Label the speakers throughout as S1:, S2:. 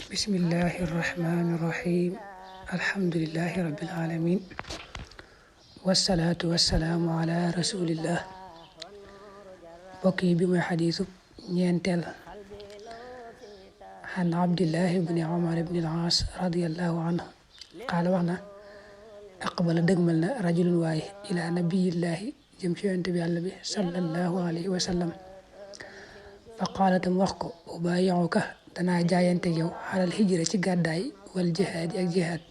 S1: bismillahi irrahmani irrahim alhamdulilahi rabbil alamin wasalaatu wasalaamu ala rasulillah. mbokk yi bi mooy xadiisu ñeenteel an abdillahi ibni umar ibni al-aas radiallahu anhu qaala wax na aqbala dëgmal na rajulun waaye ila nabiyillahi jëm ci yonent bi yàlla bi sallallahu alayhi wa sallam fa qaala tam wax ko ubayi'uka danaa jaayante yow xalal hijra ci gàddaay wal jihaad ak jihaad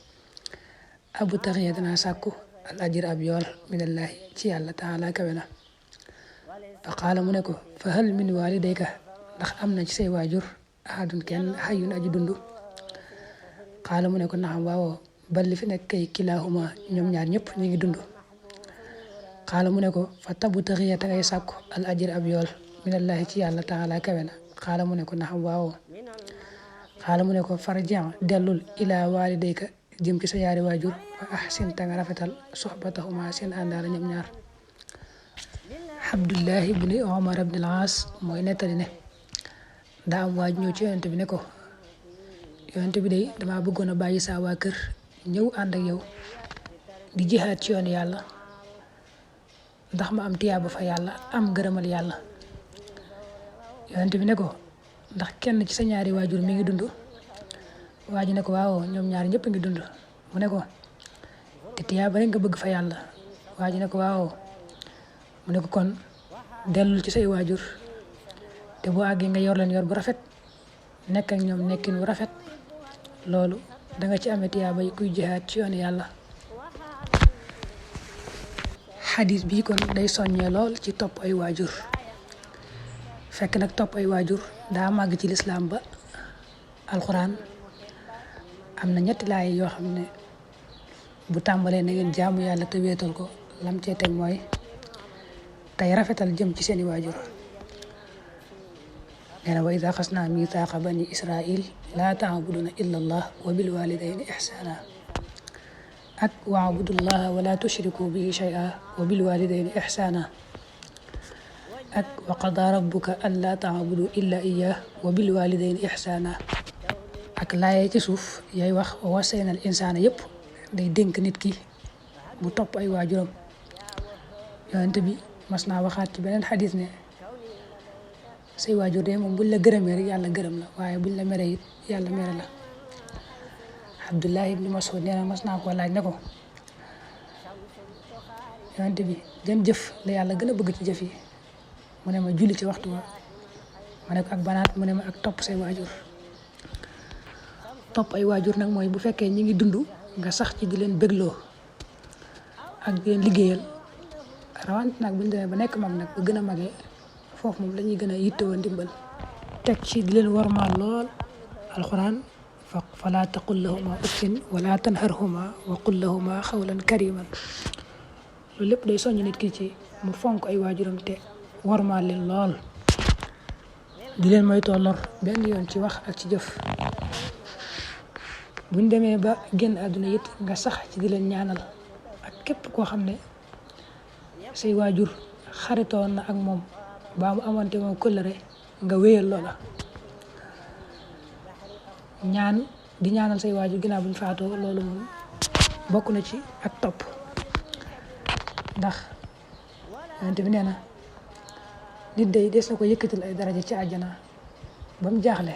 S1: abu taxiya danaa sàkku al ajr ab yool minallahi ci yàlla taala kawe na. fa qaala mu ne ko fa hal min walidayka ndax am na ci say waajur ahadun kenn xayyun aji dundu. qaala mu ne ko naxam waawoo bal li fi nekk kay kilaahuma ñoom ñaar ñëpp ñu ngi dund. qaala mu ne ko fa tabu taxiya te ngay sàkku al ajr ab yool minallahi ci yàlla taala kawe na. qaala mu ne ko naxam waawoo. qaala mu ne ko farji'an dellul ilaa walidayka jëm ci sa yaari waajur wa ahsin ta nga rafetal soxbatahuma seen àndaala ñoom ñaar. Abdullahi ibni Umar ibn al-Aas mooy nettali ne daa am waaj ñëw ci yonent bi ne ko yonent bi day dama bëggoon a bàyyi saa waa kër ñëw ànd ak yow di jihaad ci yoon yàlla ndax ma am tiyaaba fa yàlla am gërëmal yàlla. yonent bi ne ko ndax kenn ci sa ñaari waajur mi ngi dund. waa ji ne ko waaw ñoom ñaari ñëpp ngi dund. mu ne ko te tiyaaba rek nga bëgg fa yàlla. waa ji ne ko waaw. mu ne ko kon dellul ci say waajur te boo àggee nga yor leen yor bu rafet nekk ak ñoom nekkin bu rafet loolu danga ci amee tiyaaba yi kuy jihaad ci yoon yàlla. xadis bii kon day soññee lool ci topp ay waajur. fekk nag topp ay waajur daa màgg ci lislaam ba alxuraan am na ñetti laay yoo xam ne bu tàmbalee na ngeen jaamu yàlla te wéetal ko lam cee teg mooy tey rafetal jëm ci seeni waajur. nee na wa idaa axaznaa miisaaqa bani israil laa ta'buduuna illa allah wa bil walidayni ihsaana ak wa'budullaha wa laa tushriku bihi shay'an wa bil walidayni ihsaana ak wa qadaa rabbuka allaa ta'budu illa iyyaahu wa bil walidayni ihsaana ak laayee ci suuf yaay wax wa wasaynal insaana yëpp day dénk nit ki mu topp ay waajuram. yonent bi mas naa waxaat ci beneen xadis ne say waajur de moom buñ la gërëmee rek yàlla gërëm la waaye buñ la meree it yàlla mere la. Abdullahi ibni Mas'ud nee na mas naa koo laaj ne ko yonent bi jën jëf la yàlla gën a bëgg ci jëf yi. mu ne ma julli ci waxtu wa. ma ne ko ak banaat mu ne ma ak topp say waajur. topp ay waajur nag mooy bu fekkee ñi ngi dund nga sax ci di leen bégloo ak di leen liggéeyal rawante nag buñ demee ba nekk mag nag ba gën a magee foofu moom lañuy gën a yittewoo ndimbal. teg ci di leen warmaal lool alxuraan falaa taqul lahuma uffin wala tanharhuma wa qul lahuma xawlan kariman. loolu lépp day soññ nit ki ci mu fonk ay waajuram te warmaal leen lool di leen moytoo lor benn yoon ci wax ak ci jëf. buñ demee ba génn àdduna it nga sax ci di leen ñaanal ak képp koo xam ne say waajur xaritoon na ak moom baa mu amante moom kóllëre nga wéyal loola. ñaan di ñaanal say waajur ginnaaw buñ faatoo loolu moom bokk na ci ak topp ndax yonent bi nee na nit day des na ko yëkkatil ay daraja ci àjjana ba mu jaaxle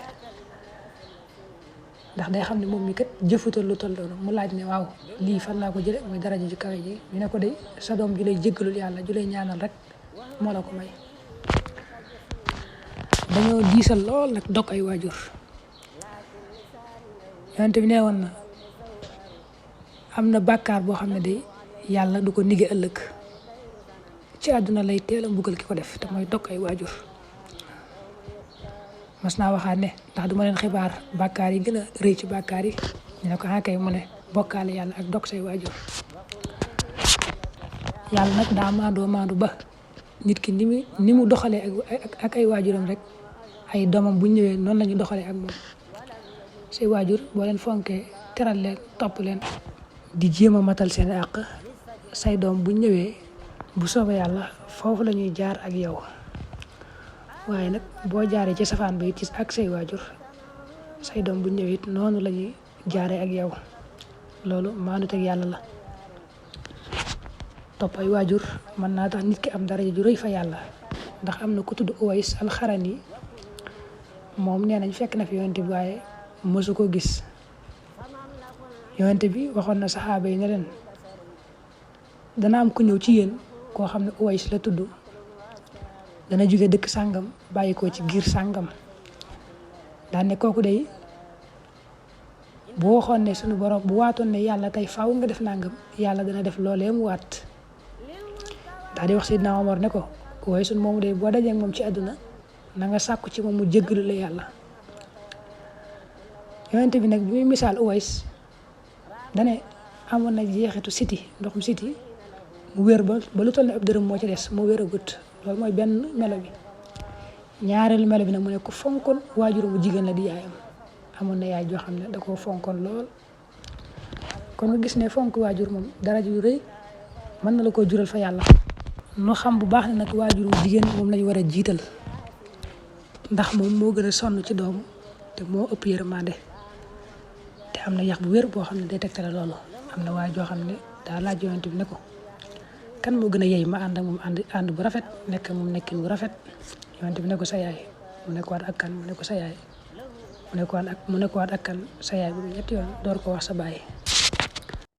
S1: ndax day xam ne moom mi kat jëfutal lu toll doonu mu laaj ne waaw lii fan laa ko jële mooy daraja ju kawe ji ñu ne ko day sa doom ju lay jéggalul yàlla ju lay ñaanal rek moo la ko may. dañoo diisal lool nag dog ay waajur. yonent bi nee woon na am na bàkkaar boo xam ne day yàlla du ko nige ëllëg ci àdduna lay teel a mbugal ki ko def te mooy dog ay waajur. mas naa waxaat ne ndax duma leen xibaar bàkkaar yi gën a rëy ci bàkkaar yi ñu ne ko kay mu ne bokkaale yàlla ak dog say waajur. yàlla nag daa maandu ba nit ki ni mu doxalee ak ay waajuram rek ay doomam bu ñëwee noonu la ñu doxalee ak moom. say waajur boo leen fonkee teral leen topp leen di jéem a matal seen àq say doom bu ñëwee bu soobee yàlla foofu la ñuy jaar ak yow. waaye nag boo jaaree ci safaan ba it ci ak say waajur say doom bu ñëwee it noonu la ñuy jaaree ak yow loolu maanut ak yàlla la. topp ay waajur mën naa tax nit ki am daraja ju rëy fa yàlla ndax am na ku tudd Uways al-Qarani moom nee nañ fekk na fi yonent bi waaye mësu ko gis. yonent bi waxoon na saxaaba yi ne leen dana am ku ñëw ci yéen koo xam ne Uways la tudd dana jóge dëkk sàngam bàyyi ko ci giir sàngam daan ne kooku day bu waxoon ne suñu borom bu waatoon ne yàlla tey faaw nga def nangam yàlla dana def loolee mu waat daal di wax Seydina Omar ne ko Uways moomu day boo dajee moom ci àdduna na nga sàkku ci moom mu jéggalu la yàlla. yonent bi nag bi muy misaal Uways dane amoon na jeexitu siti ndoxum siti mu wér ba lu toll ne ab dërëm moo ci des mu wér a gut loolu mooy benn melo bi. ñaareelu melo bi nag mu ne ku fonkoon waajuru bu jigéen la di yaayam amoon na yaay joo xam ne da koo fonkoon lool. kon nga gis ne fonk waajur moom daraja yu rëy mën na la koo jural fa yàlla. nu xam bu baax ne nag waajuru jigéen moom lañu war a jiital ndax moom moo gën a sonn ci doom te moo ëpp yërmande te am na yax bu wér boo xam ne day tegtale loolu. am na waay joo xam ne daa laaj yonent bi ne ko kan moo gën a yey ma ànd ak moom ànd bu rafet nekk moom nekkin bu rafet. yonent bi ne ko sa yaay mu ne ko waat ak kan mu ne ko sa yaay mu ne ko waat ak kan sa yaay bu ñetti yoon door ko wax sa baay.